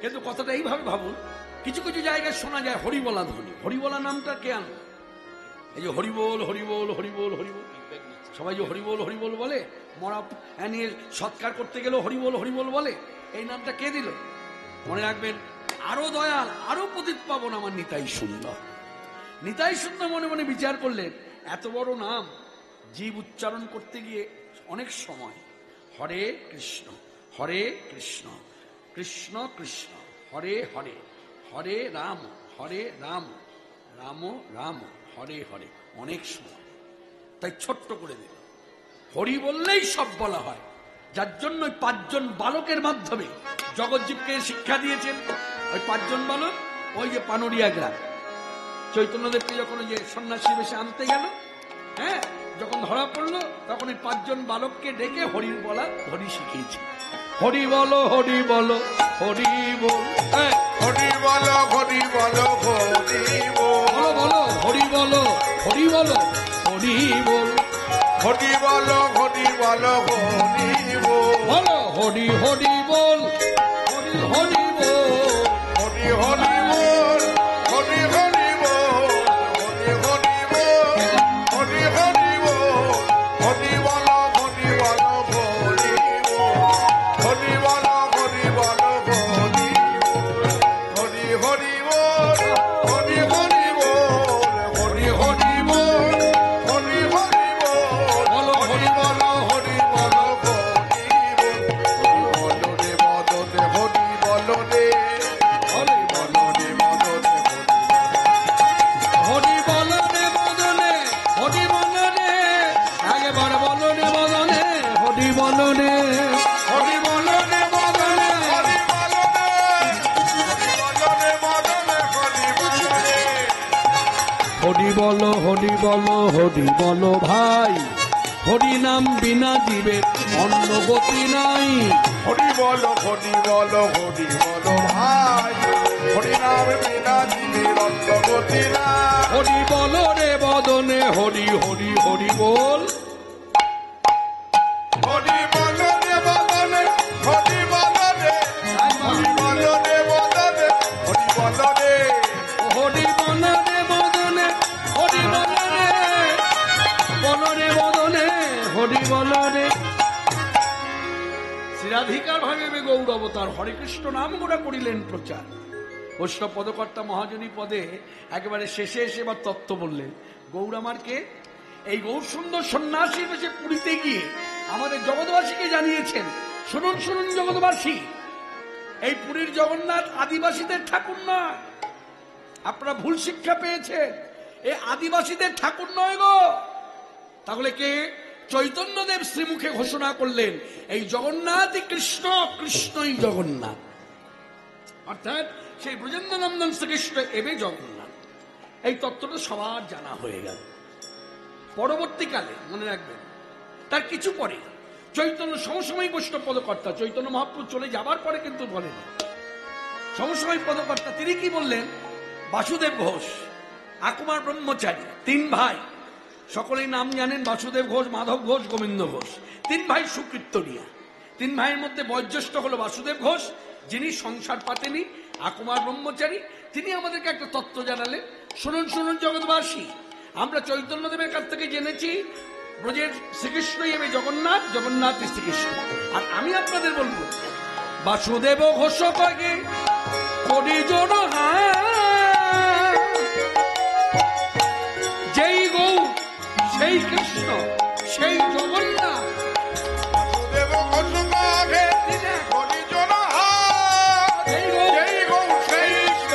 কিন্তু কথাটা এইভাবে ভাবুন, কিছু কিছু জায়গায় শোনা যায় হরিবলা ধ্বনি। হরিবলা নামটা কে আনলো? এই যে হরিবোল হরিবোল হরিবোল হরিবোল, সবাই যে হরিবোল হরিবোল বলে, মরা নিয়ে সৎকার করতে গেলেও হরিবোল হরিবোল বলে, এই নামটা কে দিল? মনে রাখবেন, আরো দয়াল, আরো প্রদীপ পাবন আমার নিতাই সুন্দর। নিতাই সুন্দর মনে মনে বিচার করলেন, এত বড় নাম জীব উচ্চারণ করতে গিয়ে অনেক সময় হরে কৃষ্ণ কৃষ্ণ কৃষ্ণ হরে হরে, হরে রাম রাম রাম হরে হরে, অনেক সময়। তাই ছোট্ট করে দিল, হরি বললেই সব বলা হয়। যার জন্য ওই 5 জন বালকের মাধ্যমে জগৎজীবকে শিক্ষা দিয়েছেন। ওই 5 জন বালক, ওই যে পানুরিয়া গ্রাম, চৈতন্যদেবকে যখন ওই যে সন্ন্যাসী বেশে আনতে গেল, হ্যাঁ, যখন ধরা পড়লো, তখন এই 5 জন বালককে ডেকে হরির বলা হরি শিখিয়েছে। হরি বলো হরি বলো হরি বল, হরি বলো হরি বলো হরি বল, বলো হরি বলো হরি বলো হরি বল, হরি বলো হরি বলো হরি বল, বলো হরি হরি বল, হরি হরি বল, হরি হরি বল, হরি হরি বল, হরি হরি বল, হরি হরি বল, হরি বলো হরি বলো হরি বল, হরি বলো হরি বলো হরি, হরি হরি বল, হরি হরি বল, হরি হরি বল, হরি হরি বল, বলো হরি বলো হরি বলো হরি বল, হরি বলো রে হরি বলো রে, হরি বলো রে বদনে, হরি বলো রে বদনে, হরি বলো রে, একবার বলো রে বদনে, হরি বলো রে, হরি বলো রে বদনে, হরি বলো রে, হরি বলো রে বদনে, হরি বলো রে, হরি বলো হরি বলো ভাই, হরি নাম বিনা জীবের অন্য গতি নাই। হরি বলো হরি বলো হরি বলো ভাই, হরি নাম বিনা জীবের অন্তর্গতি না, হরি বলো রে বদনে, হরি হরি হরি বল, হরি বলো রে বদনে, হরি বলো রে, হরি বলো রে বদনে, হরি বলো রে, হরি বলো রে বদনে, হরি বলো রে, বলো রে বদনে, হরি বলো রে। শ্রীরাধিকার ভাবে গৌর অবতার হরে কৃষ্ণ নাম গোড়া করিলেন প্রচার। বৈষ্ণব পদকর্তা মহাজনী পদে একেবারে শেষে এসে এবার তত্ত্ব বললেন, গৌর আমার কে? এই গৌর সুন্দর সন্ন্যাসী বেশে পুরীতে গিয়ে আমাদের জগৎবাসীকে জানিয়েছেন, শুনুন শুনুন জগৎবাসী, এই পুরীর জগন্নাথ আদিবাসীদের ঠাকুর নয়, আপনারা ভুল শিক্ষা পেয়েছেন, এ আদিবাসীদের ঠাকুর নয় গো। তাহলে কে? চৈতন্যদেব শ্রীমুখে ঘোষণা করলেন, এই জগন্নাথই কৃষ্ণ, কৃষ্ণই জগন্নাথ, অর্থাৎ সেই ব্রজেন্দ্রনন্দন শ্রীকৃষ্ণ এবে জগন্নাথ। এই তত্ত্বটা সবার জানা হয়ে গেল। পরবর্তীকালে মনে রাখবেন, তার কিছু পরে চৈতন্য সমসাময়িক বৈষ্ণব পদকর্তা চৈতন্য মহাপ্রভু চলে যাবার পরে কিন্তু বলেন, সমসাময়িক পদকর্তা তিনি কি বললেন? বাসুদেব ঘোষ, আকুমার ব্রহ্মচারী, 3 ভাই, সকলেই নাম জানেন, বাসুদেব ঘোষ, মাধব ঘোষ, গোবিন্দ ঘোষ, 3 ভাই সুকীর্তনিয়া। 3 ভাইয়ের মধ্যে বয়োজ্যেষ্ঠ হলো বাসুদেব ঘোষ, যিনি সংসার পাতেনি, আকুমার ব্রহ্মচারী। তিনি আমাদেরকে একটা তত্ত্ব জানালেন, শুনুন শুনুন জগৎবাসী, আমরা চৈতন্যদেবের কাছ থেকে জেনেছি ব্রজের শ্রীকৃষ্ণই এবে জগন্নাথ, জগন্নাথ শ্রীকৃষ্ণ। আর আমি আপনাদের বলবো, বাসুদেব ঘোষ কগে করি জোড় যেই গৌ সেই কৃষ্ণ সেই জগন্নাথ। বাসুদেব ঘোষ কগে হরি জন যেই গৌ সেই কৃষ্ণ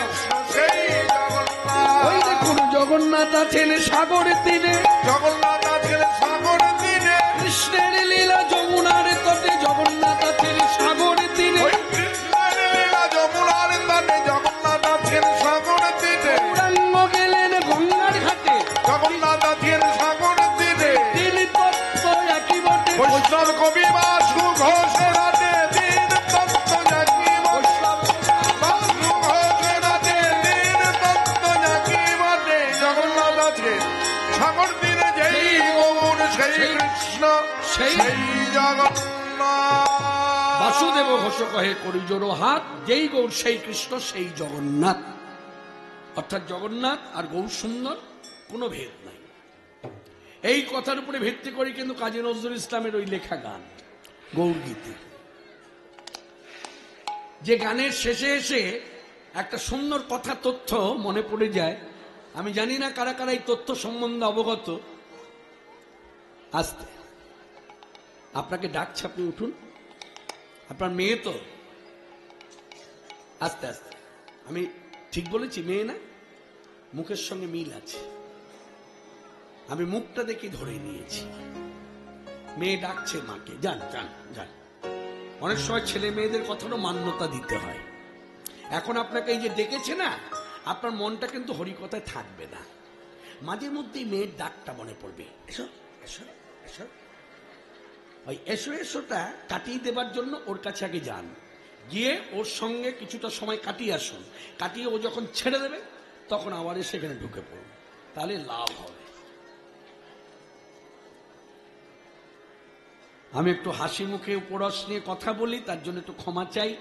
সেই জগন্নাথ। ওই দেখুন জগন্নাথ আছেন সাগরের তীরে, জগন্নাথ আছেন সাগরের তীরে, কৃষ্ণের লীলা যমুনার তটে, জগন্নাথ আছেন সাগরের তীরে, ওই কৃষ্ণের লীলা যমুনার তটে, জগন্নাথ আছেন সাগরের তীরে, গৌরাঙ্গ গেলেন গঙ্গার ঘাটে, জগন্নাথ আছেন সাগরের তীরে, তিনি তত্ত্ব একই বটে। বৈষ্ণব কবি বাসু ঘোষের হাতে দিন তত্ত্ব জাকি বটে, বাসু ঘোষের হাতে দিন তত্ত্ব জাকি বটে, জগন্নাথ আছে সাগর তীরে, যেই গৌর সেই কৃষ্ণ সেই জগন্নাথ। বাসুদেব ঘোষ কহে করি জোড়ো হাত, যেই গৌর সেই কৃষ্ণ সেই জগন্নাথ। অর্থাৎ জগন্নাথ আর গৌর সুন্দর কোনো ভেদ নাই। এই কথার উপরে ভিত্তি করে কিন্তু কাজী নজরুল ইসলামের ওই লেখা গান গৌরগীতি, যে গানের শেষে এসে একটা সুন্দর কথা তথ্য মনে পড়ে যায়। আমি জানি না কারা কারা এই তথ্য সম্বন্ধে অবগত। আসতে আপনাকে ডাকছে, আপনি উঠুন। আপনার মেয়ে তো, আস্তে আস্তে, আমি ঠিক বলেছি মেয়ে না? মুখের সঙ্গে মিল আছে, আমি মুখটা দেখে ধরে নিয়েছি। মেয়ে ডাকছে মাকে, যান যান যান। অনেক সময় ছেলে মেয়েদের কথারও মান্যতা দিতে হয়। এখন আপনাকে এই যে ডেকেছে না, আপনার মনটা কিন্তু হরিকথায় থাকবে না, মাঝে মধ্যেই মেয়ের ডাকটা মনে পড়বে, এসো এসো এসো। ওই এসো এসোটা কাটিয়ে দেবার জন্য ওর কাছে আগে যান, গিয়ে ওর সঙ্গে কিছুটা সময় কাটিয়ে আসুন। কাটিয়ে ও যখন ছেড়ে দেবে তখন আবার সেখানে ঢুকে পড়ুন, তাহলে লাভ হবে। আমি একটু হাসি মুখে উপরস নিয়ে কথা বলি, তার জন্য একটু ক্ষমা চাই।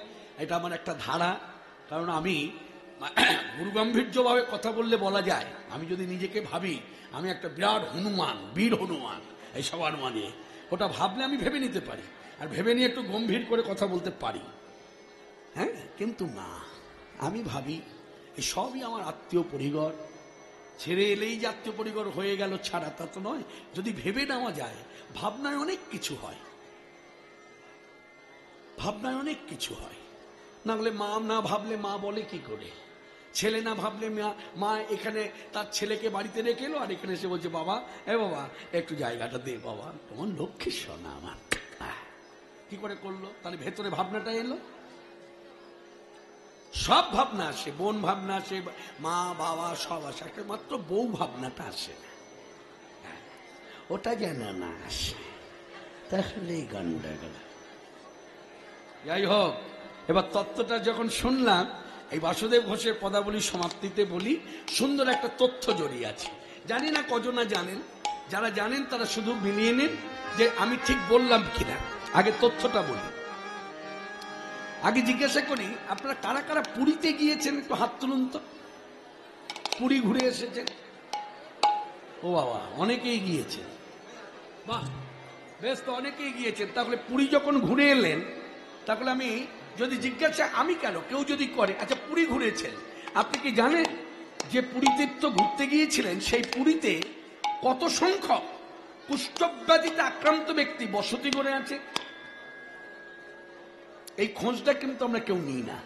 এটা আমার একটা ধারা, কারণ আমি গুরুগম্ভীর্যভাবে কথা বললে বলা যায় আমি যদি নিজেকে ভাবি আমি একটা বিরাট হনুমান, বীর হনুমান, এই সবার মাঝে, ওটা ভাবলে আমি ভেবে নিতে পারি, আর ভেবে নিয়ে একটু গম্ভীর করে কথা বলতে পারি। হ্যাঁ, কিন্তু না, আমি ভাবি এই সবই আমার আত্মীয় পরিগর, ছেড়ে এলেই যে আত্মীয় পরিগর হয়ে গেল ছাড়া তা তো নয়। যদি ভেবে নেওয়া যায়, ভাবনায় অনেক কিছু হয়, ভাবনায় অনেক কিছু হয়। না হলে মা না ভাবলে মা বলে কি করে, ছেলে না ভাবলে মা এখানে তার ছেলেকে বাড়িতে রেখে এলো, আর এখানে এসে বলছে বাবা, এ বাবা একটু জায়গাটা দে বাবা, তোমার লক্ষ্মী সোনা আমার। কি করে করলো? তাহলে ভেতরে ভাবনাটা এলো। সব ভাবনা আসে, বোন ভাবনা আসে, মা বাবা সব আসে, মাত্র বউ ভাবনাটা আসে না। ওটা যেন না আসে, তাহলে গন্ডগোল। যাই হোক, এবার তত্ত্বটা যখন শুনলাম, এই বাসুদেব ঘোষের পদাবলী সমাপ্তিতে বলি সুন্দর একটা তথ্য জড়িয়ে আছে। জানি না কজনা জানেন, যারা জানেন তারা শুধু মিলিয়ে নিন যে আমি ঠিক বললাম কিনা। আগে তথ্যটা বলি, আগে জিজ্ঞাসা করি আপনারা কারা কারা পুরীতে গিয়েছেন, একটু হাত তুলুন তো। পুরী ঘুরে এসেছেন? ও বাবা, অনেকেই গিয়েছেন, বাহ বেশ, তো অনেকেই গিয়েছেন। তাহলে পুরী যখন ঘুরে এলেন, তাহলে আমি যদি জিজ্ঞাসা, আমি কেন, কেউ যদি করে আচ্ছা পুরী ঘুরেছেন, আপনি কি জানেন যে পুরীতে তো ঘুরতে গিয়েছিলেন, সেই পুরীতে কত সংখ্যক কুষ্ঠব্যাধিতে আক্রান্ত ব্যক্তি বসতি করে আছে? এই খোঁজটা কিন্তু আমরা কেউ নিই না।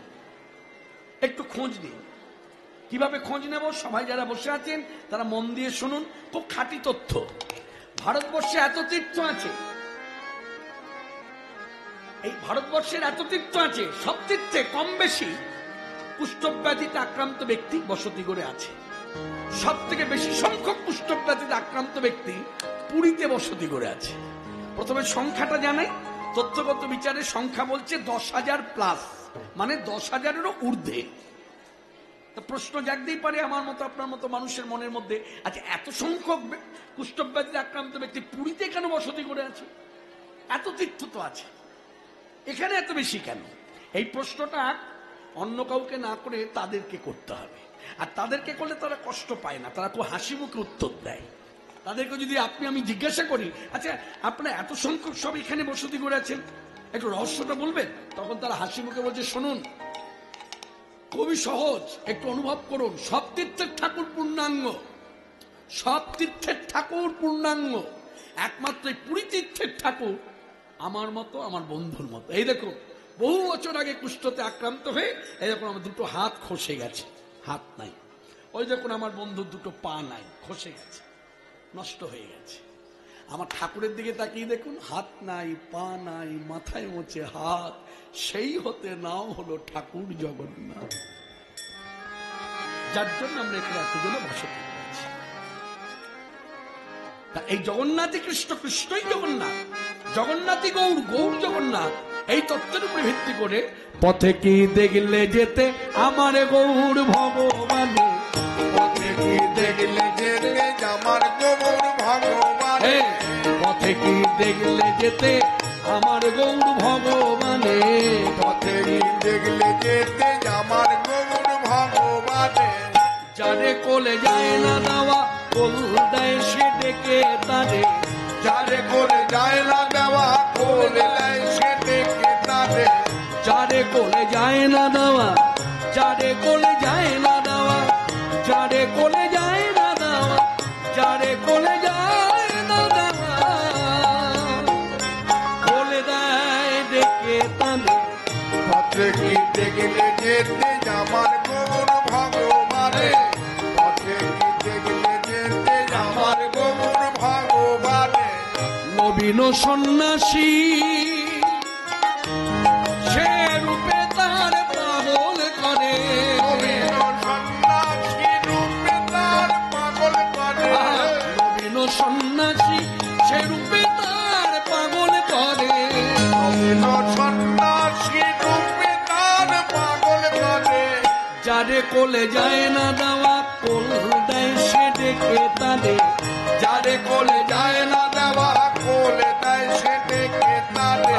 একটু খোঁজ নিই। কিভাবে খোঁজ নেব? সবাই যারা বসে আছেন তারা মন দিয়ে শুনুন, খুব খাঁটি তথ্য। ভারতবর্ষে এত তীর্থ আছে, এই ভারতবর্ষের এত তীর্থ আছে, সব তীর্থে কম বেশি কুষ্ঠব্যাধিতে আক্রান্ত ব্যক্তি বসতি করে আছে। সব থেকে বেশি সংখ্যক কুষ্ঠব্যাধিতে আক্রান্ত ব্যক্তি পুরীতে বসতি করে আছে। প্রথমে সংখ্যাটা জানাই, তথ্যগত বিচারে সংখ্যা বলছে 10,000+, মানে 10,000-এরও ঊর্ধ্বে। তো প্রশ্ন জাগতেই পারে আমার মতো আপনার মতো মানুষের মনের মধ্যে, আচ্ছা এত সংখ্যক কুষ্ঠব্যাধিতে আক্রান্ত ব্যক্তি পুরীতে কেন বসতি করে আছে? এত তীর্থ তো আছে, এখানে এত বেশি কেন? এই প্রশ্নটা অন্য কাউকে না করে তাদেরকে করতে হবে। আর তাদেরকে করলে তারা কষ্ট পায় না, তারা খুব হাসি মুখে উত্তর দেয়। তাদেরকে যদি আমি জিজ্ঞাসা করি, আচ্ছা আপনারা এত সংখ্যক সব এখানে বসতি করে আছেন, একটু রহস্যটা বলবেন, তখন তারা হাসি মুখে বলছে শুনুন খুবই সহজ, একটু অনুভব করুন, সব তীর্থের ঠাকুর পূর্ণাঙ্গ, সব তীর্থের ঠাকুর পূর্ণাঙ্গ, একমাত্র পুরী তীর্থের ঠাকুর আমার মতো, আমার বন্ধুর মতো। এই দেখো বহু বছর আগে কুষ্ঠতে আক্রান্ত হয়ে এই দেখুন আমার দুটো হাত খসে গেছে, হাত নাই। ওই দেখুন আমার বন্ধুর দুটো পা নাই, খসে গেছে, নষ্ট হয়ে গেছে। আমার ঠাকুরের দিকে তাকিয়ে দেখুন, হাত নাই, পা নাই, মাথায় মোছে হাত, সেই হতে নাও হলো ঠাকুর জগন্নাথ, যার জন্য আমরা এখানে এতজনে বসতি করেছি। এই জগন্নাথই কৃষ্ণ, কৃষ্ণই জগন্নাথ, জগন্নাথই গৌর, গৌর জগন্নাথ। এই তত্ত্বের উপরে ভিত্তি করে পথে কি দেখলে যেতে আমার গৌর ভগবানে, পথে কি দেখলে যেতে আমার গৌর ভগবান, পথে কি দেখলে যেতে আমার গৌর ভগবানে। পথে কি দেখলে যেতে আমার গৌর ভগবানে। যারে কোলে যায় না দেওয়া কোল দেয় সে ডেকে তারে। যারে কোলে যায় না দেওয়া কোলে দেয় সে ডেকে তারে। যারে কোলে যায় না দেওয়া, যারে কোলে যায় না দেওয়া, যারে কোলে যায় না দেওয়া, যারে কোলে যায় না দেওয়া, কোলে দেয় ডেকে তারে। পথে কি দেখলে যেতে আমার গৌর ভগবানে। পথে কি দেখলে যেতে আমার গৌর ভগবানে। নবীন সন্ন্যাসী সে রূপে তার পাগল করে। নবীন সন্ন্যাসী রূপে তার পাগল করে। নবীন সন্ন্যাসী সে রূপে তার পাগল করে। নবীন সন্ন্যাসী রূপে তার পাগল করে। যারে কোলে যায় না দেওয়া কোল দেয় সে ডেকে তারে। যারে কোলে যায় না দেওয়া কোলে দেয় সে ডেকে তারে।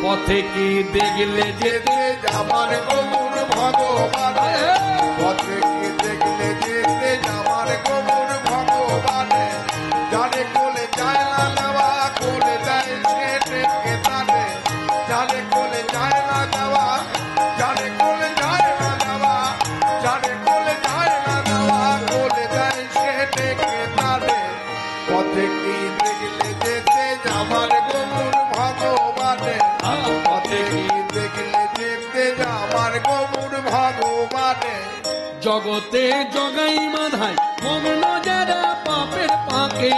পথে কি দেখলে যেতে যেতে আমার গৌর ভগবানে। পথে কি দেখলে যেতে আমার গৌর ভগবানে। যারে কোলে যায় না দেওয়া কোলে দেয় সে ডেকে তারে। যারে কোলে যায় না দেওয়া, যারে কোলে যায় না দেওয়া, যারে কোলে যায় না দেওয়া কোলে দেয় সে ডেকে তারে। পথে কি দেখলে যেতে আমার গৌর ভগবানে। পথে কি দেখলে যেতে আমার গৌর ভগবানে। জগতে জগাই মাধাই মগ্ন যারা পাপের পাকে।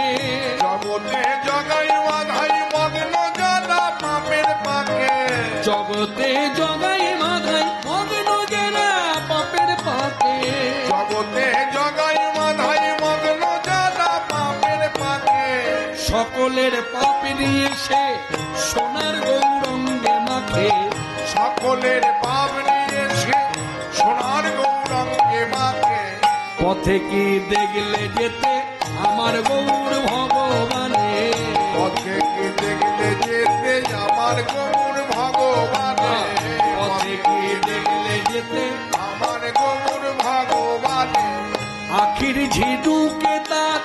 জগতে জগাই বাধাই মগ্ন যারা পাপের পাকে। জগতে জগাই মাধাই মগ্ন যারা পাপের পাকে। জগতে জগাই বাধাই মগ্ন যারা পাপের পাকে। সকলের পাপ নিয়ে সে সোনার গৌরঙ্গে মাখে। সকলের পাপ নিয়ে সে সোনার গৌরঙ্গে মাকে। পথে কি দেখলে যেতে আমার গৌর ভগবানে। পথে কি দেখলে যেতে আমার গৌর ভগবানে। পথে কি দেখলে যেতে আমার গৌর ভগবানে। আখির ঝিনুকে তার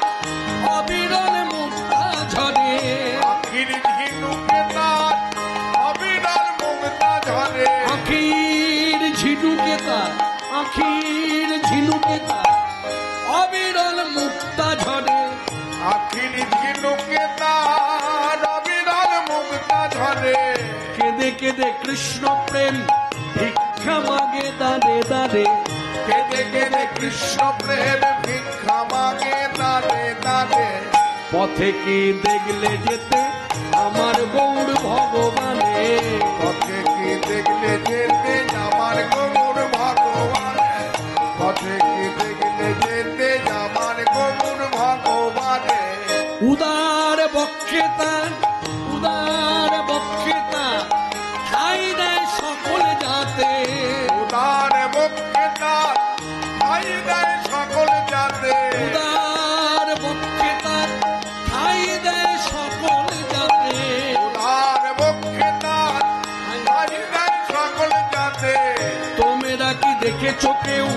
অবিরল মুক্তা ঝরে। আখির ঝিনুকে তার অবিরল মুক্তা ঝরে। আখির ঝিনুকে তার, আখির ঝিনুকে তার অবিরল মুক্তা ঝরে। আখির ঝিনুকে তার অবিরল মুক্তা ঝরে। কেঁদে কেঁদে কৃষ্ণ প্রেম ভিক্ষা মাগে দাঁড়ে দাঁড়ে। কেঁদে কেঁদে কৃষ্ণ প্রেম ভিক্ষা মাগে দাঁড়ে দাঁড়ে। পথে কি দেখলে যেতে আমার গৌর ভগবানে। পথে কি দেখলে যেতে আমার গৌর ভগবানে। পথে কি দেখলে যেতে আমার গৌর ভগবানে। উদার বক্ষে তার, উদার বক্ষে তার ঠাই দেয় সকল জাতে। উদার বক্ষে তার ঠাই দেয় সকল জাতে। উদার বক্ষে তার ঠাই দেয় সকল জাতে। উদার বক্ষে তার ঠাই দেয় সকল জাতে। তোমরা কি দেখেছো কেউ,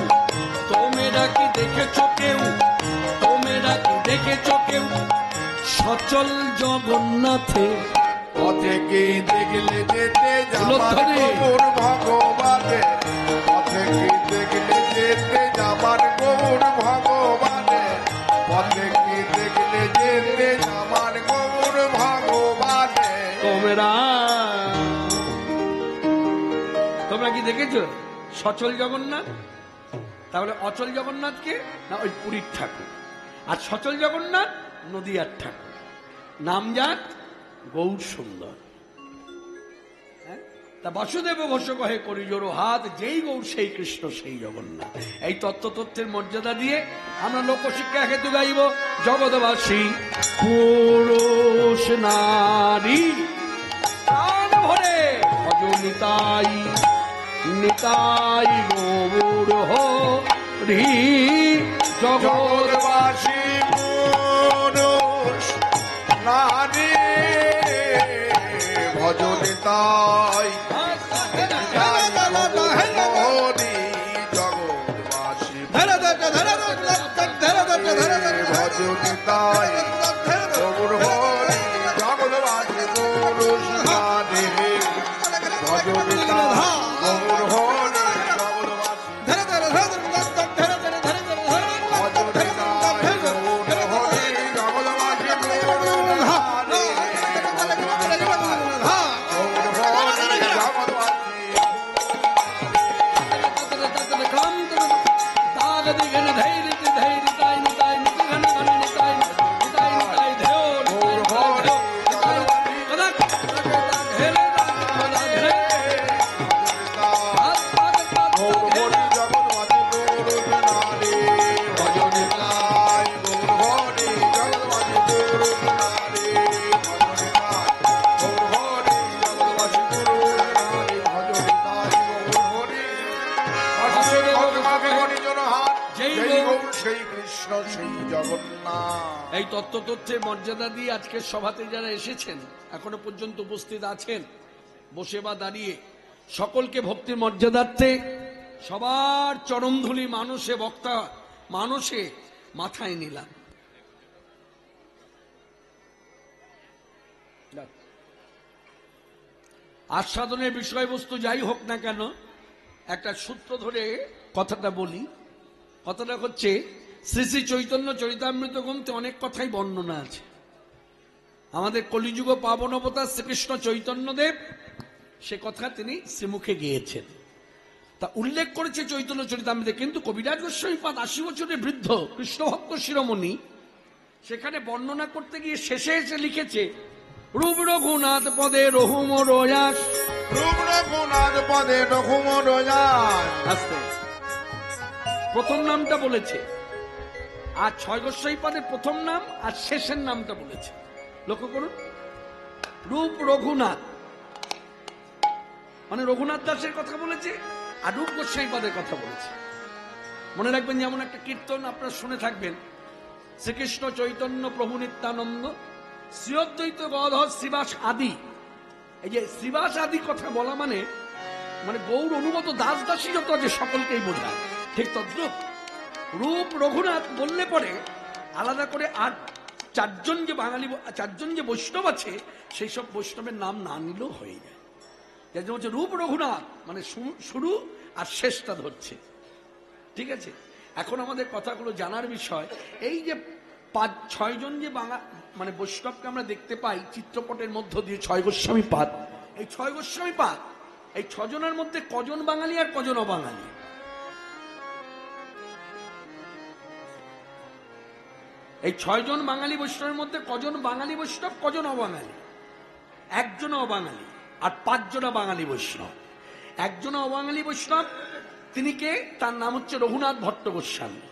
তোমরা কি দেখেছো কেউ, তোমরা কি দেখেছো কেউ সচল জগন্নাথে। পথে কি দেখলে যেতে আমার গৌর ভগবানে। পথে কি দেখলে যেতে আমার গৌর ভগবানে। পথে কি দেখলে যেতে আমার গৌর ভগবানে। তোমরা তোমরা কি দেখেছো সচল জগন্নাথ? তাহলে অচল জগন্নাথকে না ওই পুরীর ঠাকুর, আর সচল জগন্নাথ নদিয়ার ঠাকুর। নাম যাক গৌর সুন্দর। তা বাসুদেব ঘোষ কহে করি জোড়ো হাত, যেই গৌর সেই কৃষ্ণ সেই জগন্নাথ। এই তত্ত্বের মর্যাদা দিয়ে আমরা লোকশিক্ষা হেতু গাইব জগৎবাসী পুরুষ নারী প্রাণ ভরে ভজ নিতাই নিতাই গৌর হরি। জগৎবাসী পুরুষ নারী ভজ নিতাই নিতাই গৌরহরি জগৎবাসী ভজ নিতাই গৌরহরি জগৎবাসী গুরু সাধে ভজ নিতাই গৌরহরি জগৎবাসী এই তত্ত্ব তথ্যের মর্যাদা দিয়ে আজকের সভাতে যারা এসেছেন, এখনো পর্যন্ত উপস্থিত আছেন, বসে বা দাঁড়িয়ে, সকলকে ভক্তির মর্যাদার্থে সবার চরণধুলি মানুষে বক্তা মানুষে মাথায় নিলাম। আস্বাদনের বিষয়বস্তু যাই হোক না কেন, একটা সূত্র ধরে কথাটা বলি। কথাটা হচ্ছে, শ্রী শ্রী চৈতন্য চরিতামৃত গ্রন্থে অনেক কথাই বর্ণনা আছে। আমাদের কলিযুগ পাবন অবতার শ্রীকৃষ্ণ চৈতন্যদেব সে কথা তিনি শ্রীমুখে গিয়েছেন, তা উল্লেখ করেছে চৈতন্য চরিতামৃতে। কিন্তু কবিরাজ গোস্বামী পাদ 80 বছরের বৃদ্ধ কৃষ্ণভক্ত শিরোমণি সেখানে বর্ণনা করতে গিয়ে শেষে এসে লিখেছে, রূপ রঘুনাথ পদে রহুম রয়াস, রূপ রঘুনাথ পদে রহুম রয়াস। আস্তে প্রথম নামটা বলেছে, আর 6 গোস্বামী পাদের প্রথম নাম আর শেষের নামটা বলেছে। লক্ষ্য করুন, রূপ রঘুনাথ মানে রঘুনাথ দাসের কথা বলেছে, আর রূপ গোস্বামী পাদের কথা বলেছে। মনে রাখবেন, যেমন একটা কীর্তন আপনারা শুনে থাকবেন, শ্রীকৃষ্ণ চৈতন্য প্রভু নিত্যানন্দ শ্রী অদ্বৈত গদাধর শ্রীবাস আদি। এই যে শ্রীবাস আদি কথা বলা মানে মানে গৌর অনুগত দাস দাসী যত আছে সকলকেই বোঝায়। ঠিক তদ্রুপ রূপ রঘুনাথ বললে পরে আলাদা করে আর চারজন যে বৈষ্ণব আছে, সেই সব বৈষ্ণবের নাম না নিলেও হয়ে যায়। যার জন্য হচ্ছে রূপ রঘুনাথ মানে শুরু আর শেষটা ধরছে। ঠিক আছে, এখন আমাদের কথাগুলো জানার বিষয়, এই যে 5-6 জন যে মানে বৈষ্ণবকে আমরা দেখতে পাই চিত্রপটের মধ্য দিয়ে, 6 গোস্বামী পাদ। এই 6 গোস্বামী পাদ, এই 6 জনের মধ্যে কজন বাঙালি আর কজন অবাঙালি? এই 6 জন বাঙালি বৈষ্ণবের মধ্যে কজন বাঙালি বৈষ্ণব, কজন অবাঙালি? একজন অবাঙালি আর 5 জনা বাঙালি বৈষ্ণব। একজন অবাঙালি বৈষ্ণব, তিনি কে? তার নাম হচ্ছে রঘুনাথ ভট্ট গোস্বামী।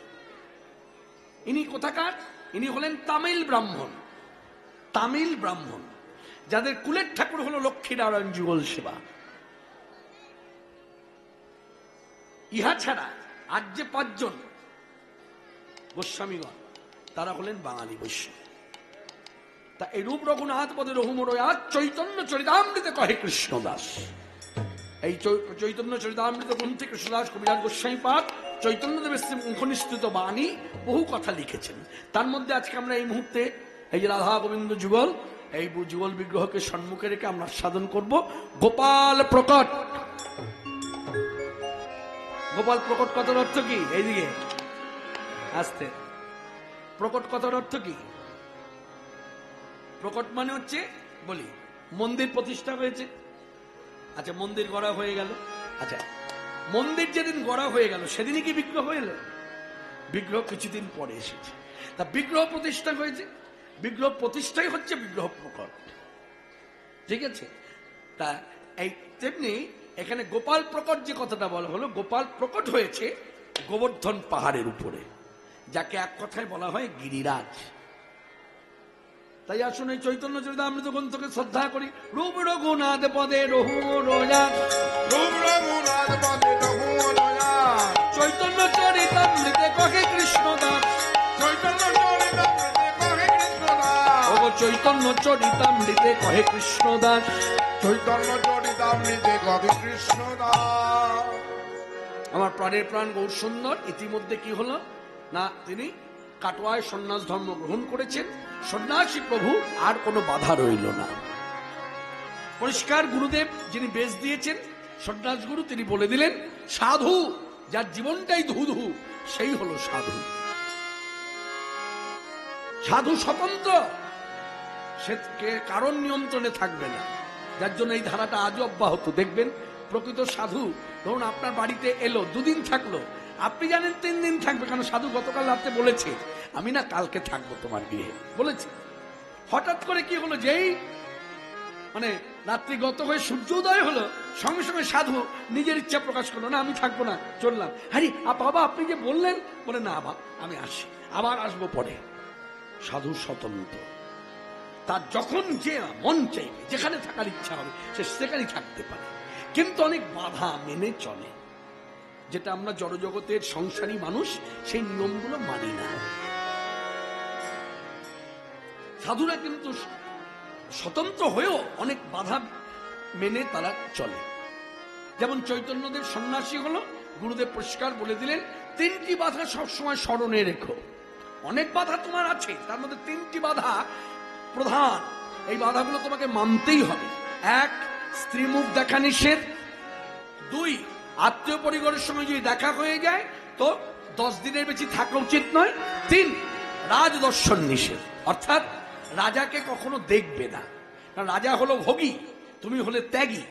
ইনি কোথাকার? ইনি হলেন তামিল ব্রাহ্মণ। তামিল ব্রাহ্মণ যাদের কুলের ঠাকুর হলো লক্ষ্মীনারায়ণ যুগল সেবা। ইহা ছাড়া আর যে 5 জন গোস্বামীগণ, তারা হলেন বাঙালি বৈষ্ণব। তা এই রূপ রঘুনাথ পদে রহুম রয়াস চৈতন্য চরিতামৃতে কহে কৃষ্ণদাস। এই চৈতন্য চরিতামৃত গ্রন্থে কৃষ্ণদাস কবিরাজ গোস্বামী পাদ চৈতন্যদেবের মুখনিসৃত বাণী বহু কথা লিখেছেন। তার মধ্যে আজকে আমরা এই মুহূর্তে এই যে রাধা গোবিন্দ যুগল, এই যুগল বিগ্রহকে সম্মুখে রেখে আমরা সাধন করব গোপাল প্রকট। গোপাল প্রকট কথার অর্থ কি? এইদিকে আসতে, প্রকট কথার অর্থ কি? প্রকট মানে হচ্ছে, বলি, মন্দির প্রতিষ্ঠা হয়েছে। আচ্ছা, মন্দির গড়া হয়ে গেল। আচ্ছা, মন্দির যেদিন গড়া হয়ে গেল সেদিনই কি বিগ্রহ হয়ে এলো? বিগ্রহ কিছুদিন পরে এসেছে। তা বিগ্রহ প্রতিষ্ঠা হয়েছে, বিগ্রহ প্রতিষ্ঠাই হচ্ছে বিগ্রহ প্রকট। ঠিক আছে, তা এই তেমনি এখানে গোপাল প্রকট যে কথাটা বলা হলো, গোপাল প্রকট হয়েছে গোবর্ধন পাহাড়ের উপরে, যাকে এক কথায় বলা হয় গিরিরাজ। তাই আসুন এই চৈতন্য চরিতামৃত গ্রন্থকে শ্রদ্ধা করি। রূপ রঘুনাথ পদে রহুম রয়াস, রূপ রঘুনাথ পদে রহুম রয়াস, চৈতন্য চরিতামৃতে কহে কৃষ্ণদাস, চৈতন্য চরিতামৃতে কহে কৃষ্ণদাস। ও চৈতন্য চৈতন্য চরিতামৃতে কহে কৃষ্ণদাস। চৈতন্য চরিতামৃতে কবি কৃষ্ণদাস। আমার প্রাণের প্রাণ গৌর সুন্দর ইতিমধ্যে কি হলো না, তিনি কাটোয়ায় সন্ন্যাস ধর্ম গ্রহণ করেছেন। সন্ন্যাসী প্রভু আর কোনো বাধা রইল না। পরিষ্কার গুরুদেব যিনি বেশ দিয়েছেন সন্ন্যাস গুরু, তিনি বলে দিলেন সাধু যার জীবনটাই ধু ধু সেই হলো সাধু। সাধু স্বতন্ত্র, সে কারণ নিয়ন্ত্রণে থাকবে না, যার জন্য এই ধারাটা আজও অব্যাহত। দেখবেন প্রকৃত সাধু ধরুন আপনার বাড়িতে এলো, দুদিন থাকলো, আপনি জানেন 3 দিন থাকবে, কারণ সাধু গতকাল রাতে বলেছে আমি না কালকে থাকবো তোমার বিয়ে বলেছে। হঠাৎ করে কি হলো, যেই মানে রাত্রি গত হয়ে সূর্যোদয় হলো, সঙ্গে সঙ্গে সাধু নিজের ইচ্ছা প্রকাশ করলো, না আমি থাকবো না, চললাম। আরে বাবা আপনি যে বললেন, বলে না বাবা আমি আসি, আবার আসবো পরে। সাধু স্বতন্ত্র, তার যখন যে মন চাইবে, যেখানে থাকার ইচ্ছা হবে সে সেখানেই থাকতে পারে, কিন্তু অনেক বাধা মেনে চলে, যেটা আমরা জড়জগতের সংসারী মানুষ সেই নিয়মগুলো মানি না। সাধুরা কিন্তু স্বতন্ত্র হয়েও অনেক বাধা মেনে তারা চলে। যেমন চৈতন্যদেব সন্ন্যাসী হলো, গুরুদেব পরিষ্কার বলে দিলেন 3টি বাধা সবসময় স্মরণে রেখো। অনেক বাধা তোমার আছে, তার মধ্যে 3টি বাধা প্রধান, এই বাধাগুলো তোমাকে মানতেই হবে। 1, স্ত্রী মুখ দেখা নিষেধ। 2, আত্মীয় পরিবারের সঙ্গে যদি দেখা হয়ে যায় তো 10 দিনের বেশি থাকা উচিত নয়। 3, রাজদর্শন নিষেধ, অর্থাৎ রাজাকে কখনো দেখবে না, কারণ রাজা হলো ভোগী, তুমি হলে ত্যাগী।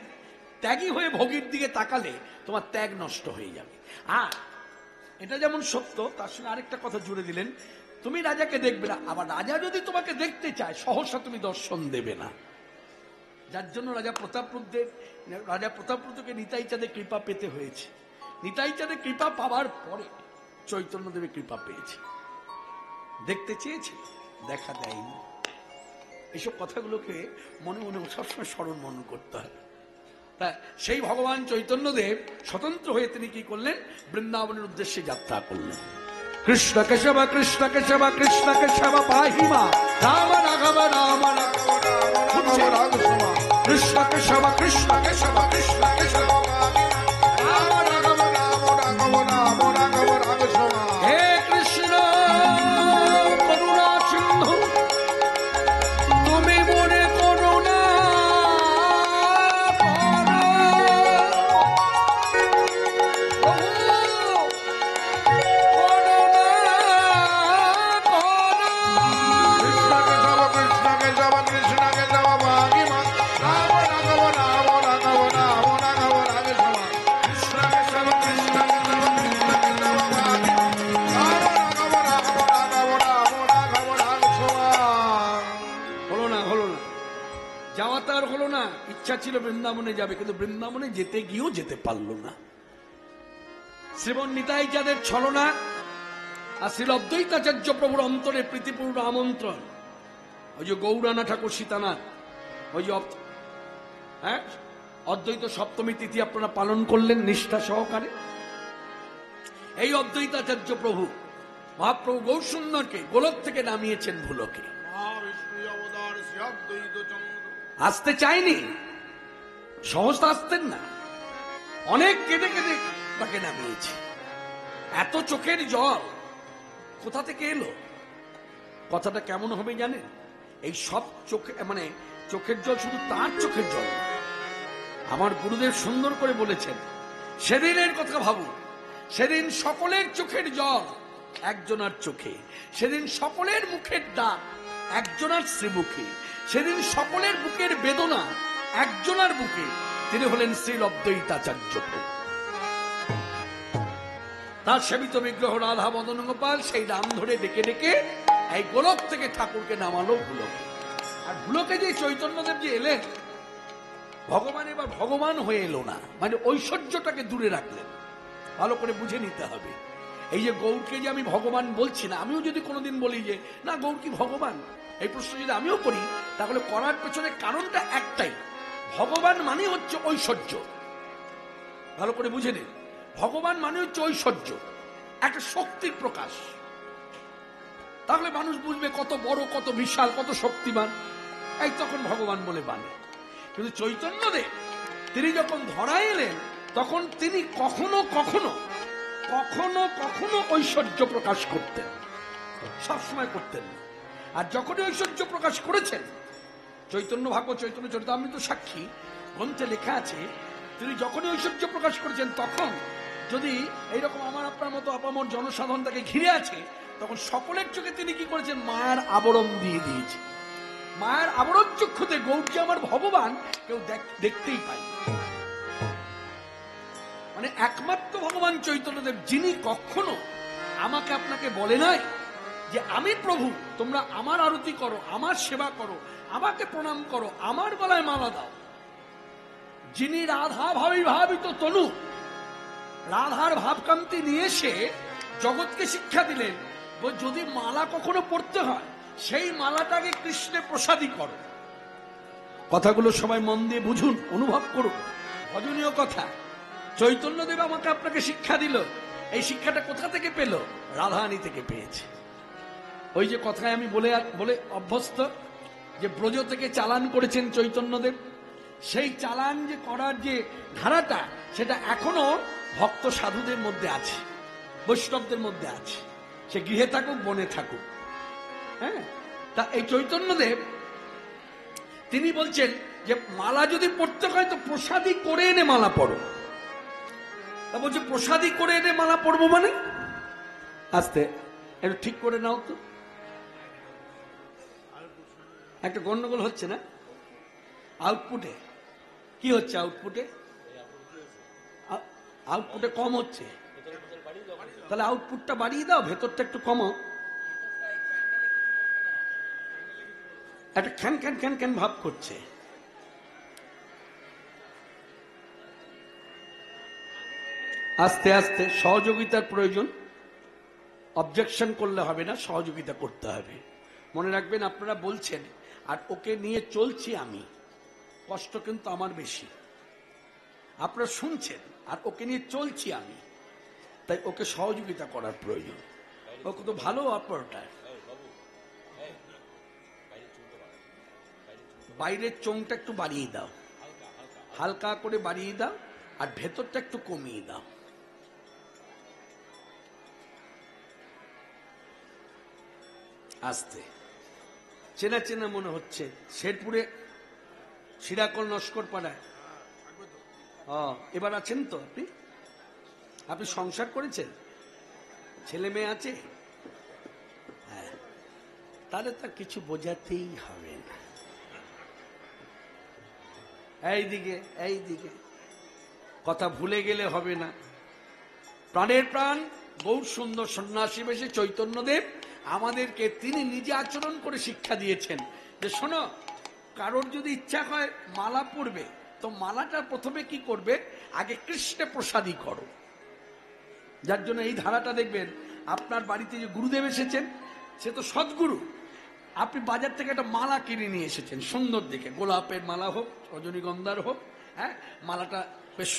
ত্যাগী হয়ে ভোগীর দিকে তাকালে তোমার ত্যাগ নষ্ট হয়ে যাবে। আর এটা যেমন সত্য, তার সঙ্গে আরেকটা কথা জুড়ে দিলেন, তুমি রাজাকে দেখবে না, আবার রাজা যদি তোমাকে দেখতে চায় সহসা তুমি দর্শন দেবে না। যার জন্য রাজা প্রতাপরুদ্রকে নিতাই চাঁদের কৃপা পেতে হয়েছে। নিতাই চাঁদের কৃপা পাওয়ার পরে চৈতন্যদেবের কৃপা পেয়েছে। দেখতে চেয়েছে, দেখা দেয়নি। এইসব কথাগুলোকে মনে মনে সবসময় স্মরণ মনন করতে হয়। তা সেই ভগবান চৈতন্যদেব স্বতন্ত্র হয়ে তিনি কি করলেন, বৃন্দাবনের উদ্দেশ্যে যাত্রা করলেন। কৃষ্ণ কেশব কৃষ্ণ কেশব কৃষ্ণ কেশব পাহিমা রাম রাঘব রাম কৃষ্ণ কেশব কৃষ্ণ কেশব কৃষ্ণ কেশব রাম রাঘব রাম রাঘব রাম রাঘব রাঘব। হে কৃষ্ণ করুণা সিন্ধু, তুমি মনে করুণা ইচ্ছা ছিল বৃন্দাবনে যাবে, কিন্তু বৃন্দাবনে যেতে গিয়েও যেতে পারল না। শ্রীমন নিতাই যাদের ছলনা আর শ্রীল অদ্বৈতাচার্য প্রভুর অন্তরে প্রীতিপূর্ণ আমন্ত্রণ, ওই যে গৌরানা ঠাকুর সীতানাথ, ওই যে অদ্বৈত সপ্তমী তিথি আপনারা পালন করলেন নিষ্ঠা সহকারে। এই অদ্বৈতাচার্য প্রভু মহাপ্রভু গৌরসুন্দরকে গোলক থেকে নামিয়েছেন ভুলকে। আসতে চাইনি, সহজে আসতেন না, অনেক কেঁদে কেঁদে তাকে নামিয়েছে। এত চোখের জল কোথা থেকে এলো? কথাটা কেমন হবে জানেন? এই সব চোখে মানে চোখের জল শুধু তার চোখের জল না, আমার গুরুদেব সুন্দর করে বলেছেন, সেদিনের কথা ভাবুন, সেদিন সকলের চোখের জল একজনার চোখে, সেদিন সকলের মুখের ডাক একজনার শ্রীমুখে, সেদিন সকলের বুকের বেদনা একজনার বুকে, তিনি হলেন শ্রীল অদ্বৈতাচার্য প্রভু। তার সেবিত বিগ্রহ রাধা মদন গোপাল সেই নাম ধরে ডেকে ডেকে এই গোলক থেকে ঠাকুরকে নামালো ভুলকে। আর ভুলকে যে চৈতন্যদেব যে এলেন, ভগবান এবার ভগবান হয়ে এলো না, মানে ঐশ্বর্যটাকে দূরে রাখলেন। ভালো করে বুঝে নিতে হবে, এই যে গৌরকে যে আমি ভগবান বলছি না, আমিও যদি কোনোদিন বলি যে না গৌর কি ভগবান, এই প্রশ্ন যদি আমিও করি, তাহলে করার পেছনে কারণটা একটাই, ভগবান মানে হচ্ছে ঐশ্বর্য। ভালো করে বুঝে নিন, ভগবান মানে হচ্ছে ঐশ্বর্য, একটা শক্তির প্রকাশ। তাহলে মানুষ বুঝবে কত বড়, কত বিশাল, কত শক্তিমান। এই তখন ভগবান বলে বানে। কিন্তু চৈতন্যদেব তিনি যখন ধরা এলেন তখন তিনি কখনো কখনো কখনো কখনো ঐশ্বর্য প্রকাশ করতেন, সবসময় করতেন না। আর যখনই ঐশ্বর্য প্রকাশ করেছেন, চৈতন্য ভাগবত চৈতন্য চরিতামৃত সাক্ষী গ্রন্থে লেখা আছে, তিনি যখনই ঐশ্বর্য প্রকাশ করেছেন তখন যদি এইরকম আমার আপনার মতো আপামর জনসাধারণ তাকে ঘিরে আছে, তখন সকলের চোখে তিনি কি করেছেন, মায়ার আবরণ দিয়ে দিয়েছে। মায়ার আবরণ চক্ষুতে গৌর যে আমার ভগবান কেউ দেখতেই পায়। মানে একমাত্র ভগবান চৈতন্যদেব, যিনি কখনো আমাকে আপনাকে বলে নাই যে আমি প্রভু, তোমরা আমার আরতি করো, আমার সেবা করো, আমাকে প্রণাম করো, আমার গলায় মালা দাও। যিনি রাধা ভাবিত তনু, রাধার ভাবকান্তি নিয়ে এসে জগৎকে শিক্ষা দিলেন, যদি মালা কখনো পড়তে হয় সেই মালাটাকে কৃষ্ণে প্রসাদী করো। কথাগুলো সবাই মন দিয়ে বুঝুন, অনুভব করুন, ভজনীয় কথা। চৈতন্যদেব আমাকে আপনাকে শিক্ষা দিল, এই শিক্ষাটা কোথা থেকে পেল? রাধারানী থেকে পেয়েছে। ওই যে কথায় আমি বলে অভ্যস্ত যে ব্রজ থেকে চালান করেছেন চৈতন্যদেব, সেই চালান যে করার যে ধারাটা সেটা এখনো ভক্ত সাধুদের মধ্যে আছে, বৈষ্ণবদের মধ্যে আছে, সে গৃহে থাকুক বনে থাকুক। হ্যাঁ, তা এই চৈতন্যদেব তিনি বলছেন যে মালা যদি পড়তে হয় তো প্রসাদী করে এনে মালা পড়ো। তা বলছে প্রসাদী করে এনে মালা পড়বো মানে? আস্তে একটু ঠিক করে নাও তো, একটা গন্ডগোল হচ্ছে না? আউটপুটে কি হচ্ছে? আউটপুটে কম হচ্ছে, তাহলে আউটপুটটা বাড়িয়ে দাও, ভেতরটা একটু কমাও। একটা খ্যান খ্যান খ্যান খ্যান ভাব করছে। আস্তে আস্তে সহযোগিতার প্রয়োজন, অবজেকশন করলে হবে না, সহযোগিতা করতে হবে। মনে রাখবেন, আপনারা বলছেন আর ওকে নিয়ে চলছি আমি, কষ্ট কিন্তু আমার বেশি। আপনারা শুনছেন আর ওকে নিয়ে চলছি আমি, তাই ওকে সহযোগিতা করার প্রয়োজন। ও কত ভালো অপারেটর। বাইরের চোঙটা একটু বাড়িয়ে দাও, হালকা করে বাড়িয়ে দাও, আর ভেতরটা একটু কমিয়ে দাও। আস্তে, চেনা চেনা মনে হচ্ছে। শেরপুরে সিরাকল নস্কর পাড়ায় এবার আছেন তো আপনি? আপনি সংসার করেছেন, ছেলে মেয়ে আছে? হ্যাঁ, তাহলে তার কিছু বোঝাতেই হবে না। এইদিকে কথা ভুলে গেলে হবে না। প্রাণের প্রাণ গৌর সুন্দর সন্ন্যাসী বেশে চৈতন্যদেব আমাদেরকে তিনি নিজে আচরণ করে শিক্ষা দিয়েছেন যে শোনো, কারোর যদি ইচ্ছা হয় মালা পরবে, তো মালাটা প্রথমে কি করবে, আগে কৃষ্ণে প্রসাদী করো। যার জন্য এই ধারাটা দেখবেন, আপনার বাড়িতে যে গুরুদেব এসেছেন সে তো সদ্গুরু, আপনি বাজার থেকে একটা মালা কিনে নিয়ে এসেছেন সুন্দর দেখে, গোলাপের মালা হোক, রজনীগন্ধার হোক, হ্যাঁ, মালাটা বেশ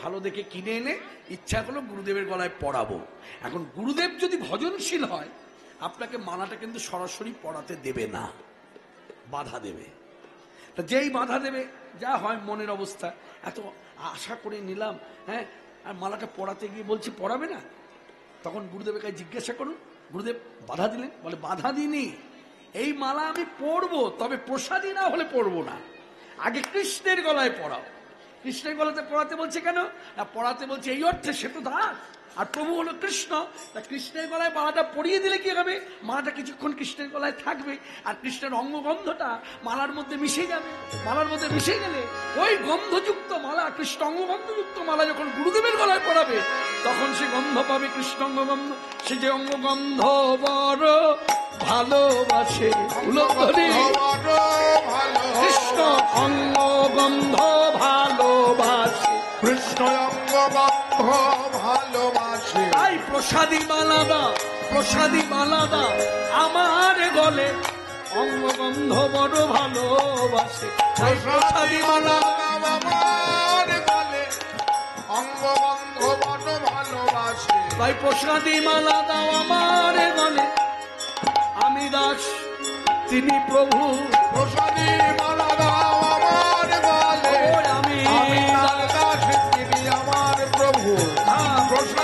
ভালো দেখে কিনে এনে ইচ্ছা হলো গুরুদেবের গলায় পরাবো। এখন গুরুদেব যদি ভজনশীল হয়, আপনাকে মালাটা কিন্তু সরাসরি পরাতে দেবে না, বাধা দেবে। তা যেই বাধা দেবে, যা হয় মনের অবস্থা, এত আশা করে নিলাম, হ্যাঁ, আর মালাটা পরাতে গিয়ে বলছি পরাবে না, তখন গুরুদেবের কাছে জিজ্ঞাসা করুন, গুরুদেব বাধা দিলেন? বলে বাধা দিইনি, এই মালা আমি পরবো, তবে প্রসাদী না হলে পরবো না, আগে কৃষ্ণের গলায় পরাও। কৃষ্ণের গলাতে পড়াতে বলছে কেন? না, পড়াতে বলছে এই অর্থে সে তো দাস আর প্রভু হলো কৃষ্ণ, তা কৃষ্ণের গলায় মালাটা পরিয়ে দিলে কি হবে, মালাটা কিছুক্ষণ কৃষ্ণের গলায় থাকবে, আর কৃষ্ণের অঙ্গগন্ধটা মালার মধ্যে মিশে যাবে। মালার মধ্যে মিশে গেলে ওই গন্ধযুক্ত মালা, কৃষ্ণ অঙ্গগন্ধযুক্ত মালা যখন গুরুদেবের গলায় পড়াবে, তখন সে গন্ধ পাবে, কৃষ্ণ অঙ্গগন্ধ। সে যে অঙ্গগন্ধ বড় ভালোবাসে, কৃষ্ণ অঙ্গগন্ধ ভালোবাসে, কৃষ্ণ অঙ্গগন্ধ ভালোবাসে। তাই প্রসাদী মালাদা আমার গলে, অঙ্গগন্ধ বড় ভালোবাসে। তাই প্রসাদী মালা আমার গলে, অঙ্গগন্ধ বড় ভালোবাসে। তাই প্রসাদী মালা দাও আমার গলে, আমি দাস তিনি প্রভু। প্রসাদী মালা দাও আমার গলে, ও আমি আমি তার দাস, তিনি আমার প্রভু। হ্যাঁ, প্রসাদী